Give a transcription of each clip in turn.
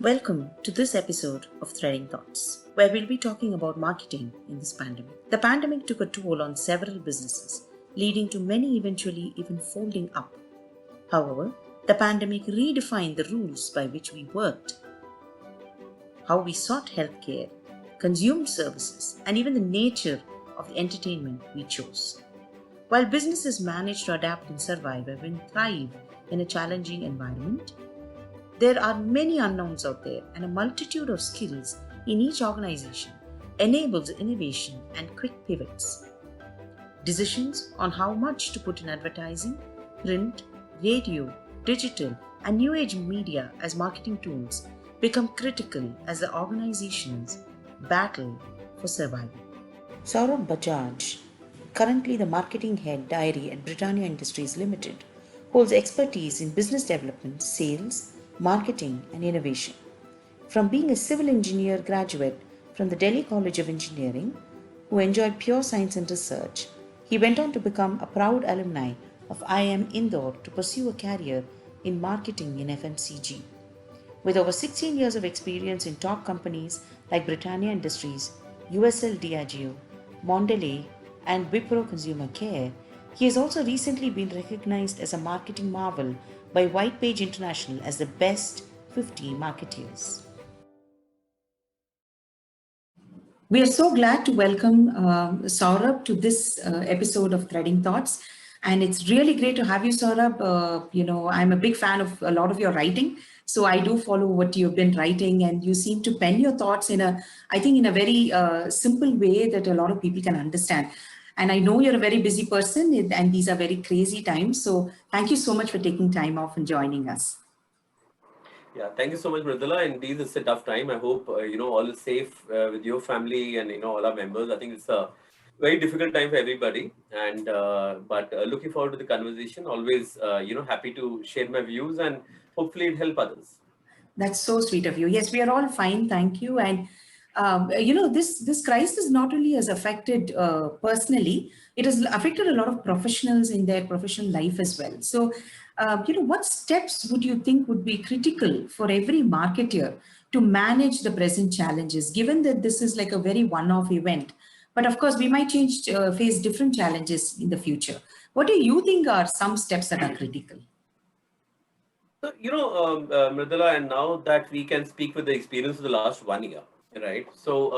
Welcome to this episode of Threading Thoughts, where we'll be talking about marketing in this pandemic. The pandemic took a toll on several businesses, leading to many eventually even folding up. However, the pandemic redefined the rules by which we worked, how we sought healthcare, consumed services, and even the nature of the entertainment we chose. While businesses managed to adapt and survive and even thrive in a challenging environment, there are many unknowns out there, and a multitude of skills in each organization enables innovation and quick pivots. Decisions on how much to put in advertising, print, radio, digital, and new age media as marketing tools become critical as the organizations battle for survival. Saurabh Bajaj, currently the marketing head dairy at Britannia Industries Limited, holds expertise in business development, sales, marketing, and innovation. From being a civil engineer graduate from the Delhi College of Engineering, who enjoyed pure science and research, he went on to become a proud alumni of IIM Indore to pursue a career in marketing in FMCG. With over 16 years of experience in top companies like Britannia Industries, USL Diageo, Mondelez, and Wipro Consumer Care, he has also recently been recognized as a marketing marvel by Whitepage International as the best 50 marketeers. We are so glad to welcome Saurabh to this episode of Threading Thoughts. And it's really great to have you, Saurabh. I'm a big fan of a lot of your writing. So I do follow what you've been writing, and you seem to pen your thoughts in a very simple way that a lot of people can understand. And I know you're a very busy person, and these are very crazy times. So thank you so much for taking time off and joining us. Yeah, thank you so much, Mridula. Indeed, it's a tough time. I hope all is safe with your family and all our members. I think it's a very difficult time for everybody, and but looking forward to the conversation. Always happy to share my views and hopefully it help others. That's so sweet of you. Yes, we are all fine, thank you. And this crisis not only has affected personally, it has affected a lot of professionals in their professional life as well. So, what steps would you think would be critical for every marketer to manage the present challenges, given that this is like a very one-off event? But of course, we might face different challenges in the future. What do you think are some steps that are critical? So, Mridula, and now that we can speak with the experience of the last 1 year, right? So,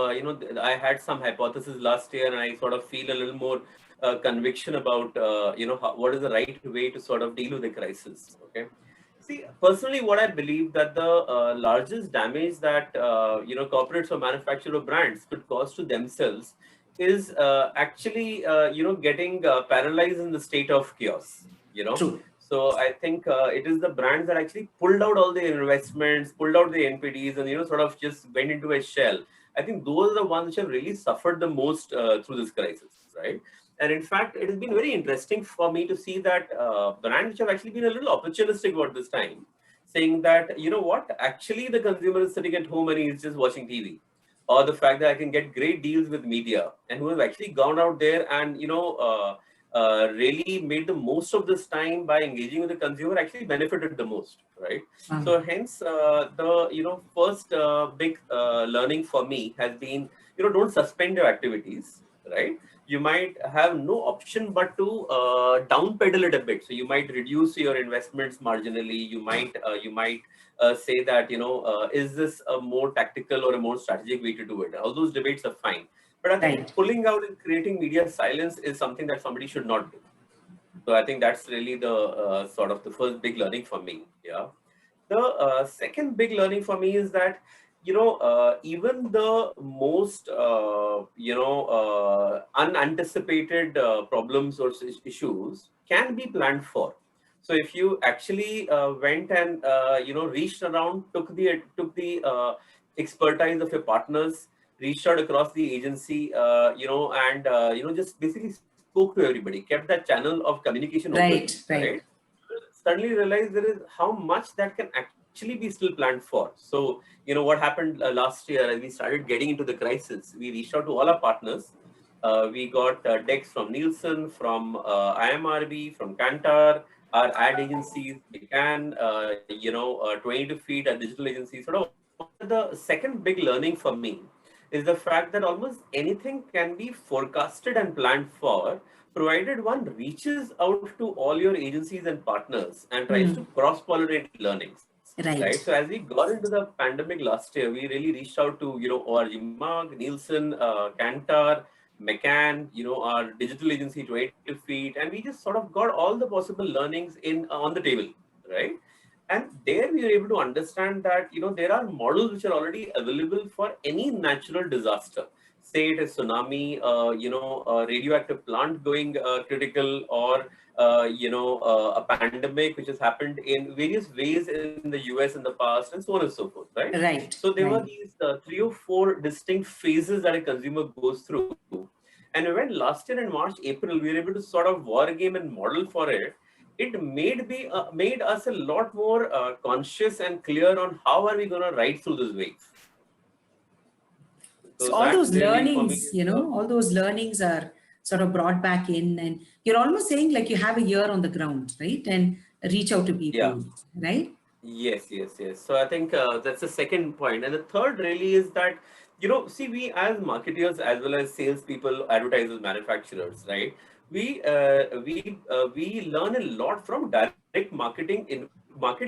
I had some hypothesis last year, and I sort of feel a little more conviction about, what is the right way to sort of deal with the crisis. Okay. See, personally, what I believe that the largest damage that, corporates or manufacturer brands could cause to themselves is actually, getting paralyzed in the state of chaos. True. So I think it is the brands that actually pulled out all their investments, pulled out the NPDs, and sort of just went into a shell. I think those are the ones which have really suffered the most through this crisis, right? And in fact, it has been very interesting for me to see that brands which have actually been a little opportunistic about this time, saying that actually the consumer is sitting at home and he's just watching TV, or the fact that I can get great deals with media, and who have actually gone out there and really made the most of this time by engaging with the consumer actually benefited the most, right? So hence the first big learning for me has been don't suspend your activities, right? You might have no option but to down pedal it a bit. So you might reduce your investments marginally. You might say that is this a more tactical or a more strategic way to do it? All those debates are fine. But I think pulling out and creating media silence is something that somebody should not do. So I think that's really the sort of the first big learning for me. Yeah. The second big learning for me is that even the most unanticipated problems or issues can be planned for. So if you actually went and reached around, took the expertise of your partners, reached out across the agency, and just basically spoke to everybody, kept that channel of communication open, right? Suddenly realize there is how much that can actually be still planned for. So, what happened last year as we started getting into the crisis, we reached out to all our partners. We got decks from Nielsen, from IMRB, from Kantar, our ad agencies, we can, 22 feet, our digital agencies, sort of the second big learning for me is the fact that almost anything can be forecasted and planned for, provided one reaches out to all your agencies and partners and tries to Hmm. cross-pollinate learnings. Right. So Right. as we got into the pandemic last year, we really reached out to, ORG Mug, Nielsen, Kantar, McCann, our digital agency 22 Feet, and we just sort of got all the possible learnings in on the table, right? And there we are able to understand that, there are models which are already available for any natural disaster. Say it is tsunami, a radioactive plant going critical, or a pandemic which has happened in various ways in the US in the past, and so on and so forth, right? Right. So there were Right. these 3 or 4 distinct phases that a consumer goes through. And when last year in March, April, we were able to sort of war game and model for it, it made us a lot more conscious and clear on how are we going to ride through this wave. So So all that those really for me learnings, is all those learnings are sort of brought back in, and you're almost saying like you have a ear on the ground, right? And reach out to yeah. people, right? Yes, yes, yes. So I think that's the second point. And the third really is that, see, we as marketers, as well as salespeople, advertisers, manufacturers, right? We learn a lot from direct market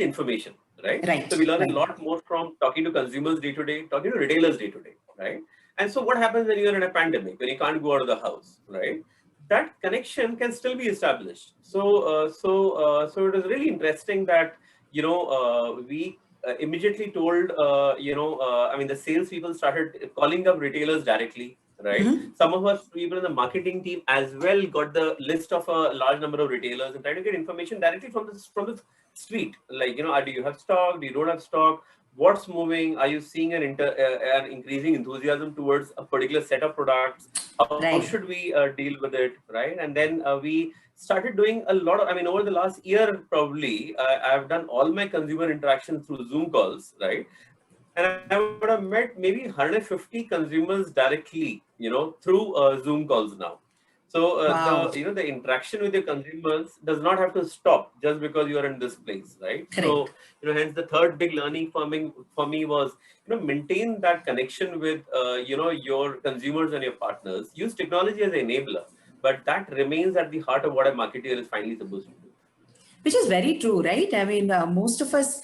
information, right? So we Right. learn a Right. lot more from talking to consumers day to day, talking to retailers day to day, right? And so what happens when you're in a pandemic, when you can't go out of the house, right? That connection can still be established. So it is really interesting that we immediately told, I mean, the salespeople started calling up retailers directly, right? Hmm. Some of us people in the marketing team as well got the list of a large number of retailers and tried to get information directly from the street. Like, do you have stock? Do you don't have stock? What's moving? Are you seeing an increasing enthusiasm towards a particular set of products? How should Right. we deal with it, right? And then we started doing a lot of, I mean, over the last year, probably, I've done all my consumer interaction through Zoom calls, right? And I would have met maybe 150 consumers directly, through Zoom calls now. So Wow. the interaction with your consumers does not have to stop just because you are in this place, right? Correct. So hence the third big learning for me was maintain that connection with your consumers and your partners. Use technology as an enabler, but that remains at the heart of what a marketer is finally supposed to do. Which is very true, right? I mean, most of us,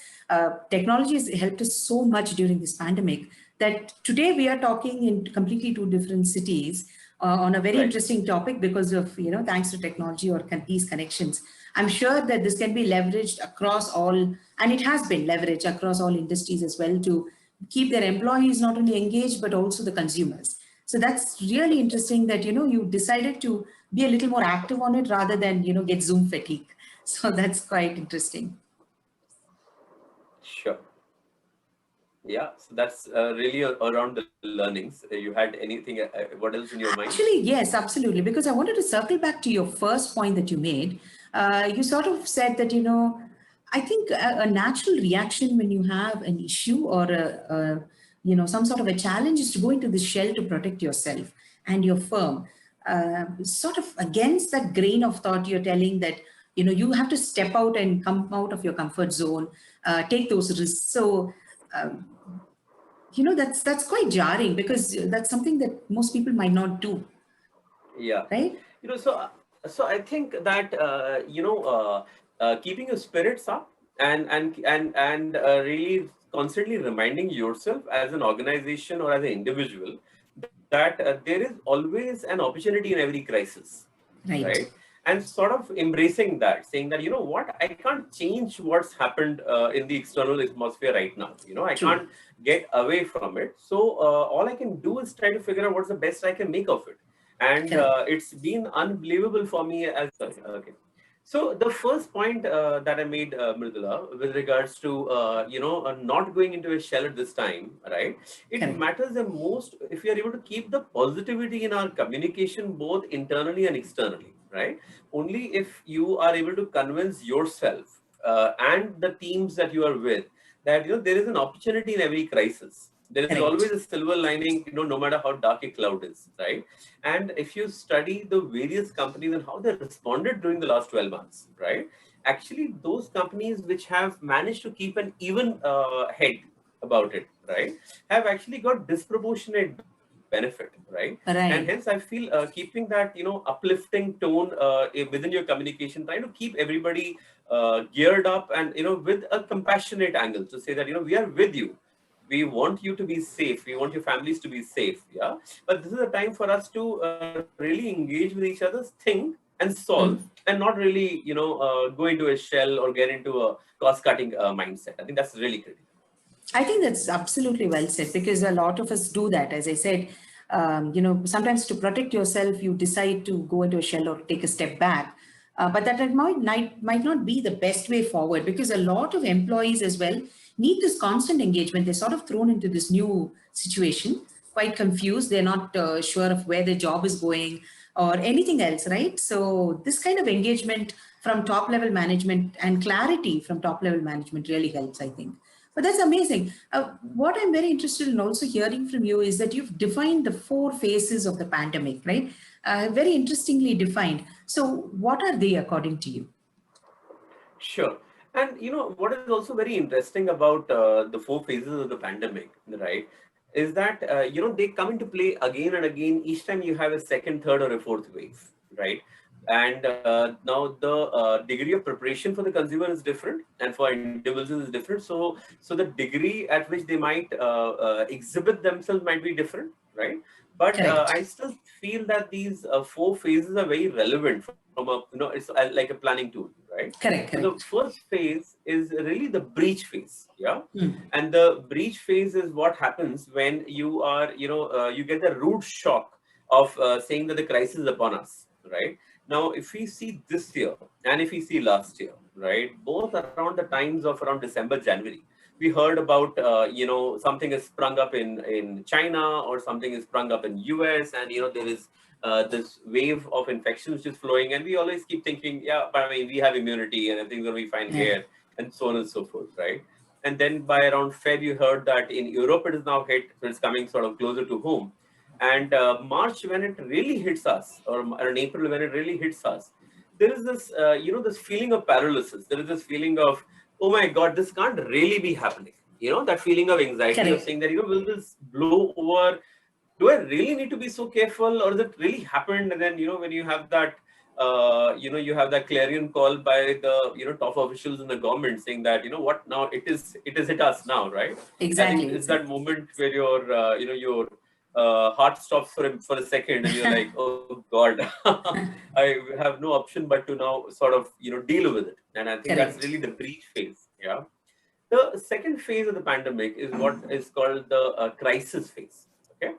technology has helped us so much during this pandemic that today we are talking in completely two different cities on a very Right. interesting topic because of, thanks to technology or these connections. I'm sure that this can be leveraged across all, and it has been leveraged across all industries as well to keep their employees not only engaged, but also the consumers. So that's really interesting that, you decided to be a little more active on it rather than, get Zoom fatigue. So that's quite interesting. Sure. Yeah, so that's really around the learnings. You had anything, what else in your mind? Actually, yes, absolutely. Because I wanted to circle back to your first point that you made. You sort of said that, I think a natural reaction when you have an issue or some sort of a challenge is to go into the shell to protect yourself and your firm. Sort of against that grain of thought, you're telling that, you have to step out and come out of your comfort zone, take those risks. So, um, that's quite jarring because that's something that most people might not do, Yeah. right? So I think that keeping your spirits up and really constantly reminding yourself as an organization or as an individual that there is always an opportunity in every crisis, Right. right? And sort of embracing that, saying that, what, I can't change what's happened in the external atmosphere right now. I True. can't get away from it. So all I can do is try to figure out what's the best I can make of it. And Correct. it's been unbelievable for me as okay. So the first point that I made, Mridula, with regards to not going into a shell at this time, right? It Correct. matters the most if we are able to keep the positivity in our communication, both internally and externally, right? Only if you are able to convince yourself and the teams that you are with that there is an opportunity in every crisis. There is always Correct. a silver lining, no matter how dark a cloud is, right? And if you study the various companies and how they responded during the last 12 months, right? Actually, those companies which have managed to keep an even head about it, right, have actually got disproportionate benefit, right? And hence I Right. feel keeping that, uplifting tone within your communication, trying to keep everybody geared up and, with a compassionate angle to say that, we are with you. We want you to be safe. We want your families to be safe. Yeah. But this is a time for us to really engage with each other, think and solve, Mm. and not really, go into a shell or get into a cost cutting mindset. I think that's really critical. I think that's absolutely well said, because a lot of us do that. As I said, sometimes to protect yourself, you decide to go into a shell or take a step back. But that might not be the best way forward, because a lot of employees as well need this constant engagement. They're sort of thrown into this new situation, quite confused. They're not sure of where their job is going or anything else, right? So, this kind of engagement from top level management and clarity from top level management really helps, I think. But that's amazing. What I'm very interested in also hearing from you is that you've defined the four phases of the pandemic, right? Very interestingly defined. So, what are they according to you? Sure. And what is also very interesting about the four phases of the pandemic, right, is that they come into play again and again each time you have a second, third, or a fourth wave, right? And now the degree of preparation for the consumer is different, and for individuals is different. So the degree at which they might exhibit themselves might be different, right? But Correct. I still feel that these four phases are very relevant from a, it's like a planning tool, right? Correct. So the Correct. first phase is really the breach phase, yeah. Hmm. And the breach phase is what happens when you are, you get the root shock of saying that the crisis is upon us, right? Now, if we see this year and if we see last year, right, both around the times of around December, January, we heard about, something is sprung up in China or something is sprung up in US, and there is this wave of infection which is flowing, and we always keep thinking, yeah, but I mean, we have immunity and everything's going to be fine Yeah. here, and so on and so forth, right? And then by around Feb, you heard that in Europe it is now hit, so it's coming sort of closer to home. And March, when it really hits us, or in April, when it really hits us, there is this, this feeling of paralysis. There is this feeling of, oh my God, this can't really be happening. That feeling of anxiety of Correct. saying that, will this blow over? Do I really need to be so careful, or is it really happened? And then, when you have that, you have that clarion call by the, top officials in the government saying that, what now, it is hit us now, right? I think Exactly. it's that Exactly. moment where your heart stops for a second, and you're like, oh God, I have no option but to now sort of, deal with it. And I think that's really Correct. the breach phase. Yeah. The second phase of the pandemic is what is called the crisis phase. Okay.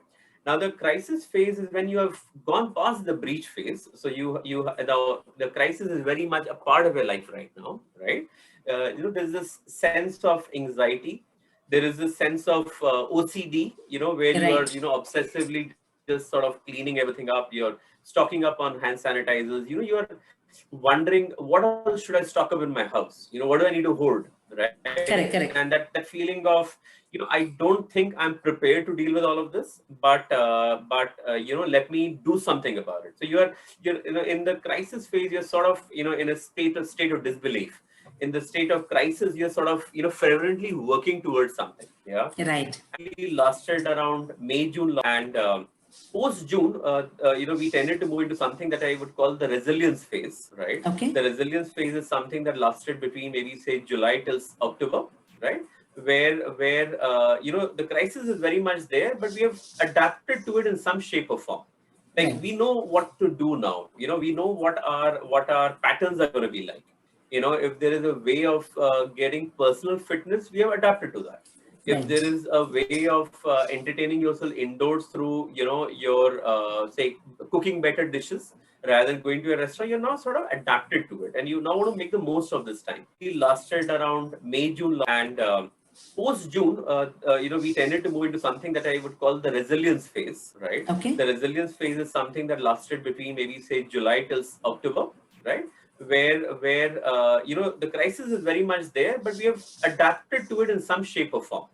Now the crisis phase is when you have gone past the breach phase. So the crisis is very much a part of your life right now, right? There's this sense of anxiety. There is this sense of OCD, where you are, Right. obsessively just sort of cleaning everything up. You're stocking up on hand sanitizers. You are wondering what else should I stock up in my house? What do I need to hold? Right. And Correct. that Correct. feeling of, I don't think I'm prepared to deal with all of this, but let me do something about it. So you're in the crisis phase, you're sort of, in a state of disbelief. In the state of crisis, you're sort of, fervently working towards something. Yeah. Right. Actually lasted around May, June, and post June, we tended to move into something that I would call the resilience phase, right? Okay. The resilience phase is something that lasted between maybe say July till October, right? Where the crisis is very much there, but we have adapted to it in some shape or form. Like Right. we know what to do now. We know what our patterns are going to be like. If there is a way of getting personal fitness, we have adapted to that. If there Right. is a way of entertaining yourself indoors through your say cooking better dishes rather than going to a restaurant, you're now sort of adapted to it, and you now want to make the most of this time. We lasted around May, June, and post June, we tended to move into something that I would call the resilience phase, right? Okay. The resilience phase is something that lasted between maybe say July till October, right? Where the crisis is very much there, but we have adapted to it in some shape or form.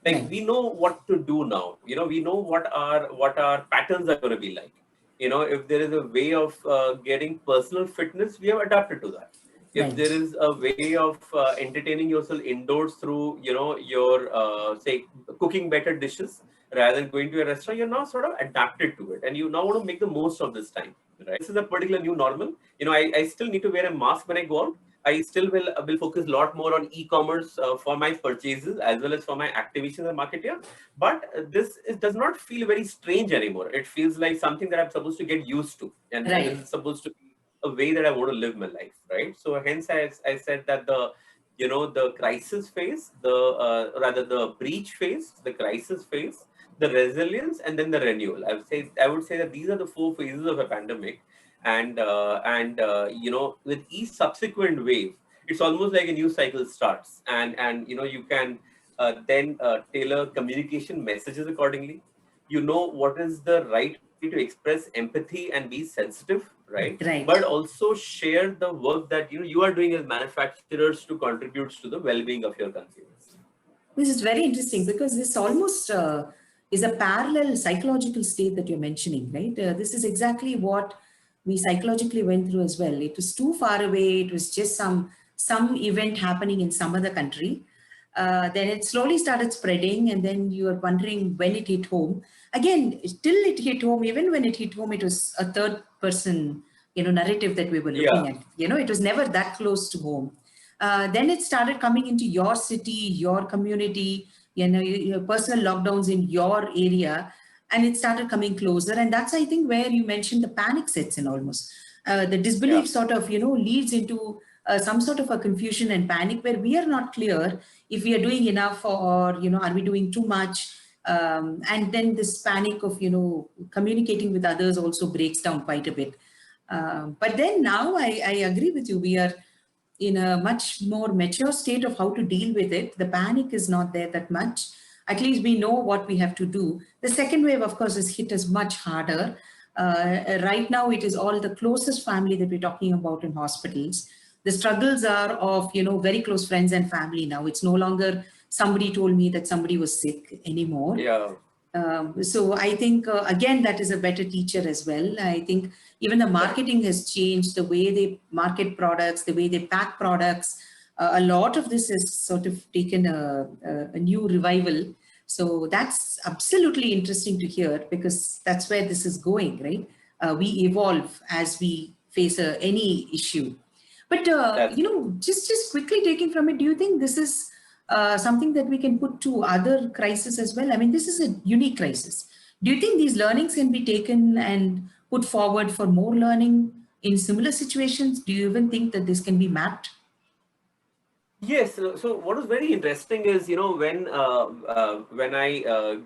Like Right. we know what to do now. We know what our patterns are going to be like. If there is a way of getting personal fitness, we have adapted to that. if there Right. is a way of entertaining yourself indoors through, your say cooking better dishes rather than going to a restaurant, you're now sort of adapted to it, and you now want to make the most of this time, right? This is a particular new normal. I still need to wear a mask when I go out. I still will focus a lot more on e-commerce for my purchases as well as for my activations as a marketer. But does not feel very strange anymore. It feels like something that I'm supposed to get used to, and this Right. is supposed to be a way that I want to live my life, right? So hence I said that the crisis phase, rather the breach phase, the crisis phase, the resilience, and then the renewal. I would say that these are the four phases of a pandemic, and with each subsequent wave, it's almost like a new cycle starts, and you can then tailor communication messages accordingly. You know what is the right way to express empathy and be sensitive, right? But Right. also share the work that you are doing as manufacturers to contribute to the well-being of your consumers. This is very interesting because this almost is a parallel psychological state that you're mentioning, right? This is exactly what we psychologically went through as well. It was too far away. It was just some event happening in some other country. Then it slowly started spreading, and then you are wondering when it hit home. Again, till it hit home, even when it hit home, it was a third person, narrative that we were looking Yeah, at. It was never that close to home. Then it started coming into your city, your community, your personal lockdowns in your area, and it started coming closer. And that's, I think, where you mentioned the panic sets in almost. The yeah, disbelief sort of, leads into some sort of a confusion and panic where we are not clear if we are doing enough or, are we doing too much. And then this panic of, communicating with others also breaks down quite a bit. But then now I agree with you. We are in a much more mature state of how to deal with it. The panic is not there that much. At least we know what we have to do. The second wave, of course, has hit us much harder. Right now, it is all the closest family that we're talking about in hospitals. The struggles are of, very close friends and family now. It's no longer somebody told me that somebody was sick anymore. yeah. So I think again that is a better teacher as well. I think even the Correct. marketing has changed, the way they market products, the way they pack products. A lot of this has sort of taken a new revival. So that's absolutely interesting to hear because that's where this is going, right? We evolve as we face any issue. But That's true. just quickly taking from it, do you think this is something that we can put to other crises as well? I mean, this is a unique crisis. Do you think these learnings can be taken and put forward for more learning in similar situations? Do you even think that this can be mapped? Yes. So what was very interesting is, when I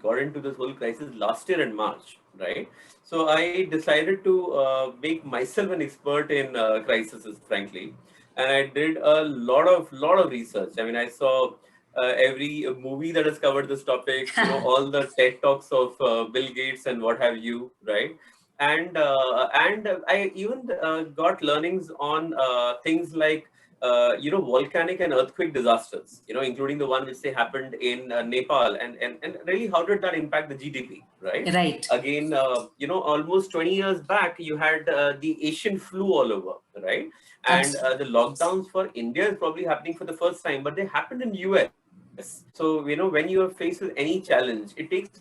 got into this whole crisis last year in March, right? So I decided to make myself an expert in crises, frankly, and I did a lot of research. I mean, I saw every movie that has covered this topic, all the TED talks of Bill Gates and what have you, right? And I even got learnings on things like volcanic and earthquake disasters, including the one which say happened in Nepal, and really how did that impact the GDP, right? Right. Again, almost 20 years back, you had the Asian flu all over, right? And the lockdowns for India is probably happening for the first time, but they happened in US. So, when you are faced with any challenge, it takes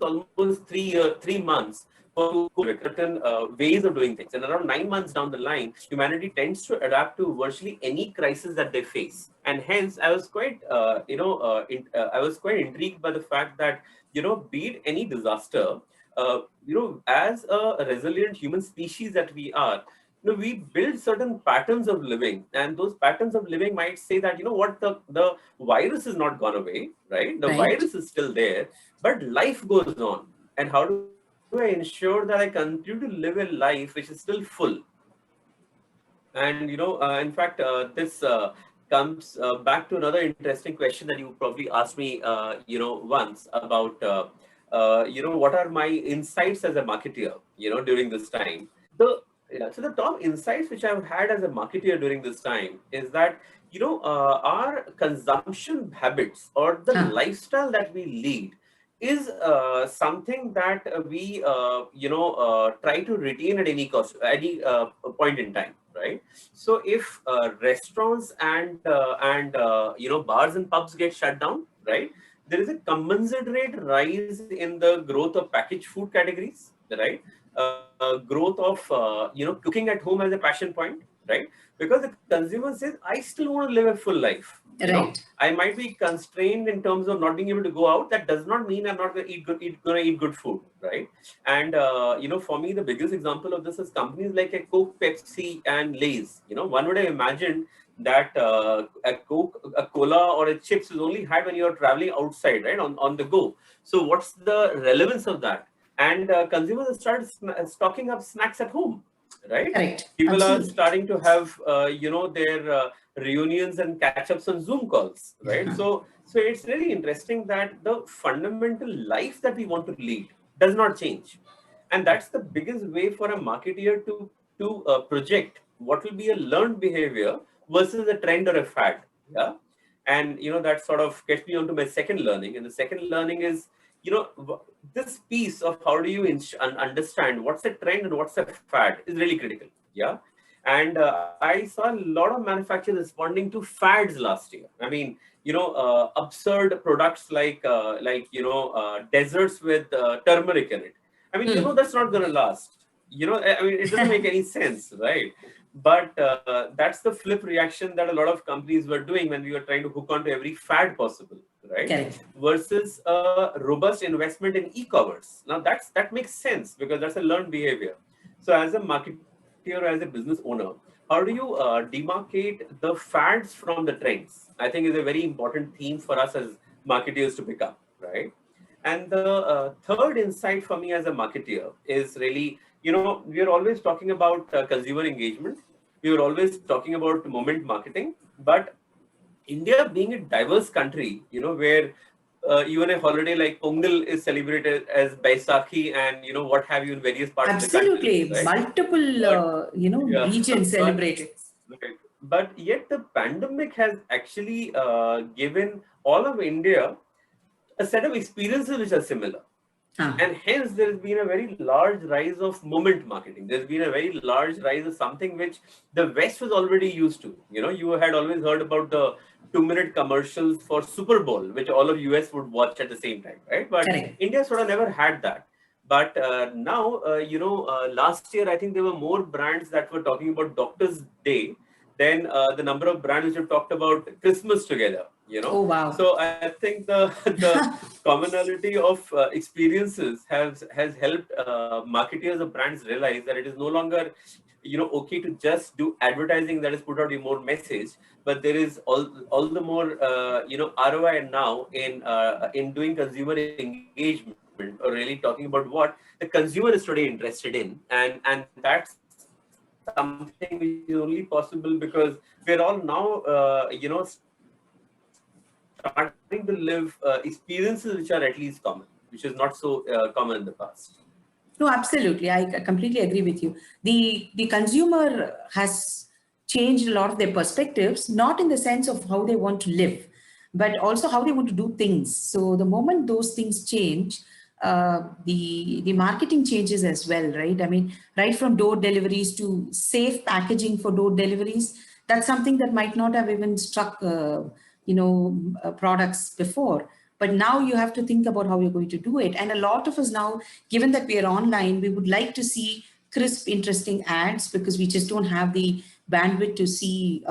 almost 3 months for certain ways of doing things. And around 9 months down the line, humanity tends to adapt to virtually any crisis that they face. And hence, I was quite intrigued by the fact that, be it any disaster, as a resilient human species that we are, we build certain patterns of living, and those patterns of living might say that, what, the virus is not gone away, right? The Right. virus is still there, but life goes on. And how do I ensure that I continue to live a life which is still full? And in fact, this comes back to another interesting question that you probably asked me, once about, what are my insights as a marketer, during this time. So the top insights which I've had as a marketer during this time is that, our consumption habits or the Huh. lifestyle that we lead is something that we try to retain at any cost, any point in time. right? So if restaurants and bars and pubs get shut down, right, there is a commensurate rise in the growth of packaged food categories, right? Growth of cooking at home as a passion point, right? Because the consumer says, I still want to live a full life. Right. I might be constrained in terms of not being able to go out. That does not mean I'm not going to eat good food, right? And for me, the biggest example of this is companies like a Coke, Pepsi, and Lay's. One would have imagined that a Coke, a cola, or a chips is only had when you are traveling outside, right, on the go. So what's the relevance of that? And consumers have started stocking up snacks at home, right? Correct. People are Absolutely. starting to have their reunions and catch-ups on Zoom calls, right? So it's really interesting that the fundamental life that we want to lead does not change, and that's the biggest way for a marketeer to project what will be a learned behavior versus a trend or a fad. Yeah. And that sort of gets me onto my second learning, and the second learning is this piece of how do you understand what's a trend and what's a fad is really critical. Yeah. And I saw a lot of manufacturers responding to fads last year. I mean, absurd products like desserts with turmeric in it. I mean, Hmm. that's not going to last. I mean, it doesn't make any sense, right? But that's the flip reaction that a lot of companies were doing when we were trying to hook onto every fad possible, right? Correct. Versus a robust investment in e-commerce. Now that makes sense because that's a learned behavior. So as a marketer, as a business owner, how do you demarcate the fads from the trends? I think is a very important theme for us as marketeers to pick up, right? And the third insight for me as a marketeer is really, we are always talking about consumer engagement. We were always talking about moment marketing, but India being a diverse country, where even a holiday like Pongal is celebrated as Baisakhi and what have you in various parts of the country, Absolutely. right? Multiple, But yeah, regions but celebrated. right. But yet the pandemic has actually given all of India a set of experiences which are similar. Ah, And hence there has been a very large rise of moment marketing. There's been a very large rise of something which the West was already used to. You had always heard about the 2-minute commercials for Super Bowl, which all of US would watch at the same time, right? But correct. India sort of never had that. But now, last year, I think there were more brands that were talking about Doctor's Day than the number of brands which have talked about Christmas together. Oh, wow. So I think the commonality of experiences has helped marketeers of brands realize that it is no longer okay to just do advertising that is put out a more message, but there is all the more ROI now in doing consumer engagement, or really talking about what the consumer is today interested in, and that's something which is only possible because we're all now starting to live experiences which are at least common, which is not so common in the past. No, absolutely. I completely agree with you. The consumer has changed a lot of their perspectives, not in the sense of how they want to live, but also how they want to do things. So the moment those things change, the marketing changes as well, right? I mean, right from door deliveries to safe packaging for door deliveries, that's something that might not have even struck, products before. But now you have to think about how you're going to do it. And a lot of us now, given that we are online, we would like to see crisp, interesting ads because we just don't have the bandwidth to see,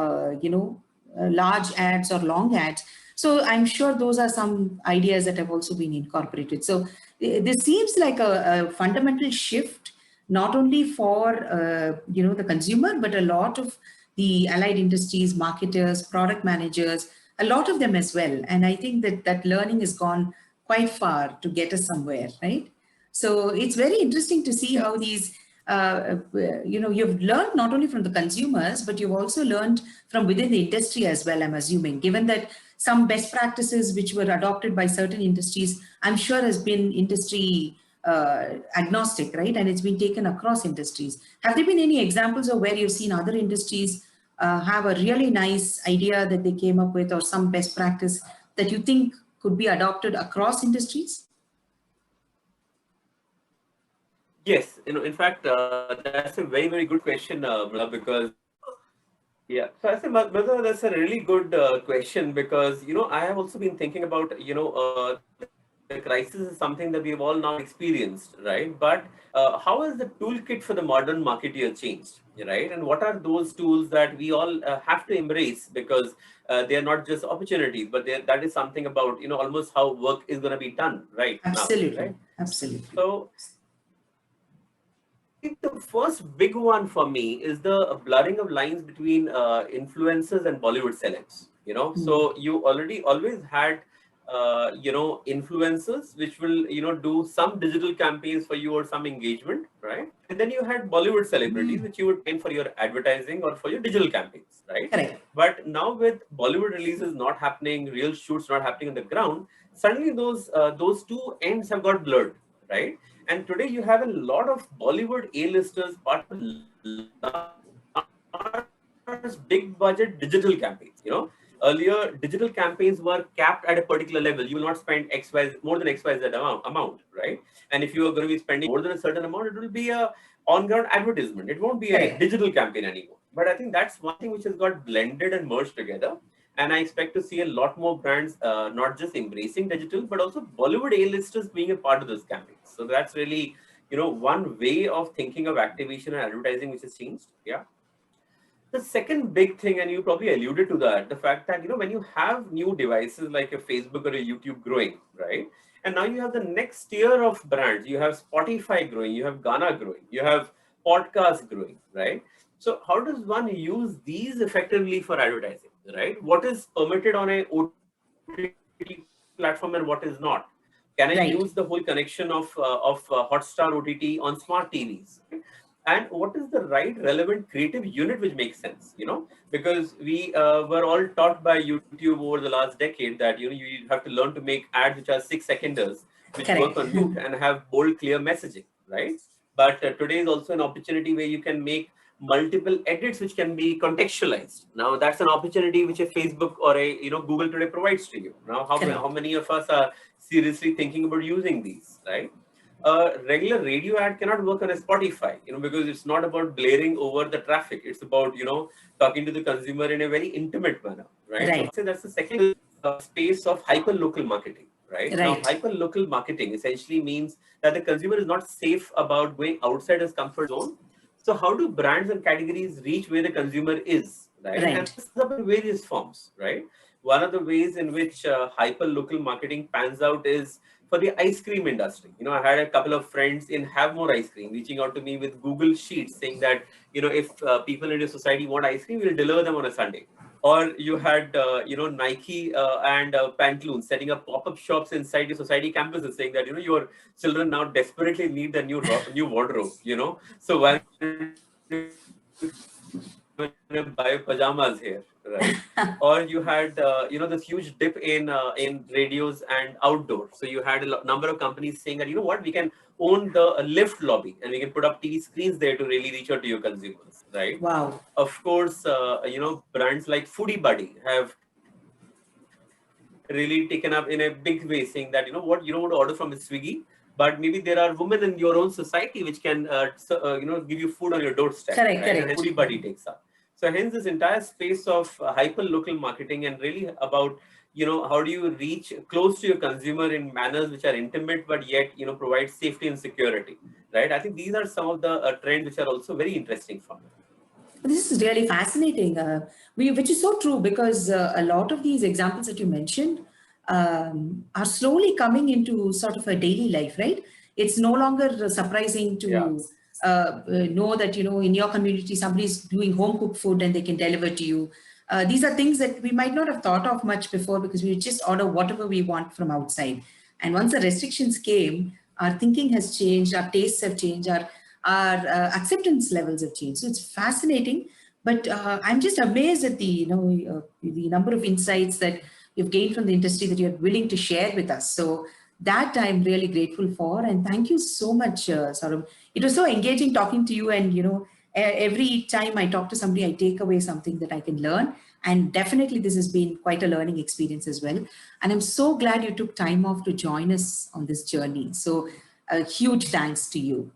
large ads or long ads. So I'm sure those are some ideas that have also been incorporated. So this seems like a fundamental shift, not only for the consumer, but a lot of the allied industries, marketers, product managers, a lot of them as well. And I think that that learning has gone quite far to get us somewhere, right? So it's very interesting to see how these, you've learned not only from the consumers, but you've also learned from within the industry as well, I'm assuming, given that some best practices which were adopted by certain industries, I'm sure has been industry agnostic, right? And it's been taken across industries. Have there been any examples of where you've seen other industries have a really nice idea that they came up with, or some best practice that you think could be adopted across industries? Yes, in fact, that's a very, very good question, Mula, because Yeah, so I say, Madhu, that's a really good question because I have also been thinking about the crisis is something that we've all now experienced, right? But how has the toolkit for the modern marketeer changed, right? And what are those tools that we all have to embrace because they are not just opportunities, but that is something about almost how work is going to be done right now, Absolutely, right? absolutely. So I think the first big one for me is the blurring of lines between influencers and Bollywood celebs. Hmm. So you already always had influencers which will do some digital campaigns for you or some engagement, right? And then you had Bollywood celebrities which you would pay for your advertising or for your digital campaigns, right? Correct. But now with Bollywood releases not happening, real shoots not happening on the ground, suddenly those two ends have got blurred, right? And today you have a lot of Bollywood A-listers part of large big budget digital campaigns. Earlier digital campaigns were capped at a particular level. You will not spend XY more than XYZ amount, right? And if you are going to be spending more than a certain amount, it will be a on-ground advertisement. It won't be a Correct. digital campaign anymore. But I think that's one thing which has got blended and merged together. And I expect to see a lot more brands not just embracing digital, but also Bollywood A-listers being a part of those campaigns. So that's really, one way of thinking of activation and advertising which has changed. Yeah. The second big thing, and you probably alluded to that, the fact that when you have new devices like a Facebook or a YouTube growing, right? And now you have the next tier of brands. You have Spotify growing, you have Ghana growing, you have podcasts growing, right? So how does one use these effectively for advertising, right? What is permitted on a OTT platform and what is not? Can I use the whole Right. connection of Hotstar OTT on smart TVs? And what is the right relevant creative unit which makes sense, because we were all taught by YouTube over the last decade that you have to learn to make ads which are 6 seconders which work Correct. on mute and have bold clear messaging, right? But today is also an opportunity where you can make multiple edits which can be contextualized. Now that's an opportunity which a Facebook or a Google today provides to you. Now how Correct. many of us are seriously thinking about using these, right? A regular radio ad cannot work on a Spotify, because it's not about blaring over the traffic. It's about, talking to the consumer in a very intimate manner, right? So Right. I'd say that's the second space of hyper local marketing, right? Now, Right. hyper local marketing essentially means that the consumer is not safe about going outside his comfort zone. So how do brands and categories reach where the consumer is, right? And Right. this is up in various forms, right? One of the ways in which hyper local marketing pans out is for the ice cream industry. I had a couple of friends in Have More Ice Cream reaching out to me with Google Sheets saying that, if people in your society want ice cream, we'll deliver them on a Sunday. Or you had, Nike and Pantaloons setting up pop-up shops inside your society campuses saying that, your children now desperately need a new wardrobe, So why buy pajamas here, right? Or you had this huge dip in radios and outdoor. So you had a number of companies saying that what, we can own the lift lobby and we can put up TV screens there to really reach out to your consumers, right? Wow. Of course, brands like Foodie Buddy have really taken up in a big way, saying that what, you don't want to order from a Swiggy, but maybe there are women in your own society which can give you food on your doorstep, Correct. right? And Correct. Foodie Buddy takes up. So hence this entire space of hyper local marketing and really about how do you reach close to your consumer in manners which are intimate but yet provide safety and security, right? I think these are some of the trends which are also very interesting for me. This is really fascinating, which is so true because a lot of these examples that you mentioned are slowly coming into sort of a daily life, right? It's no longer surprising Yeah. to know that, in your community, somebody's doing home cooked food and they can deliver to you. These are things that we might not have thought of much before because we just order whatever we want from outside. And once the restrictions came, our thinking has changed, our tastes have changed, our acceptance levels have changed. So it's fascinating, but I'm just amazed at the number of insights that you've gained from the industry that you're willing to share with us. So that I'm really grateful for, and thank you so much, Saurabh. It was so engaging talking to you, and every time I talk to somebody, I take away something that I can learn. And definitely, this has been quite a learning experience as well. And I'm so glad you took time off to join us on this journey. So, a huge thanks to you.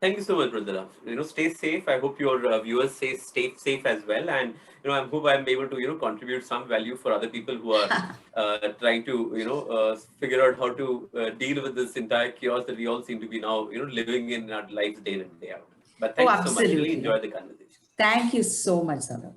Thank you so much, Brother. Stay safe. I hope your viewers stay safe as well, and I hope I'm able to contribute some value for other people who are trying to figure out how to deal with this entire chaos that we all seem to be now living in our lives day in and day out. But Oh, thank you so much. Really absolutely. enjoyed the conversation. Thank you so much, Saurabh.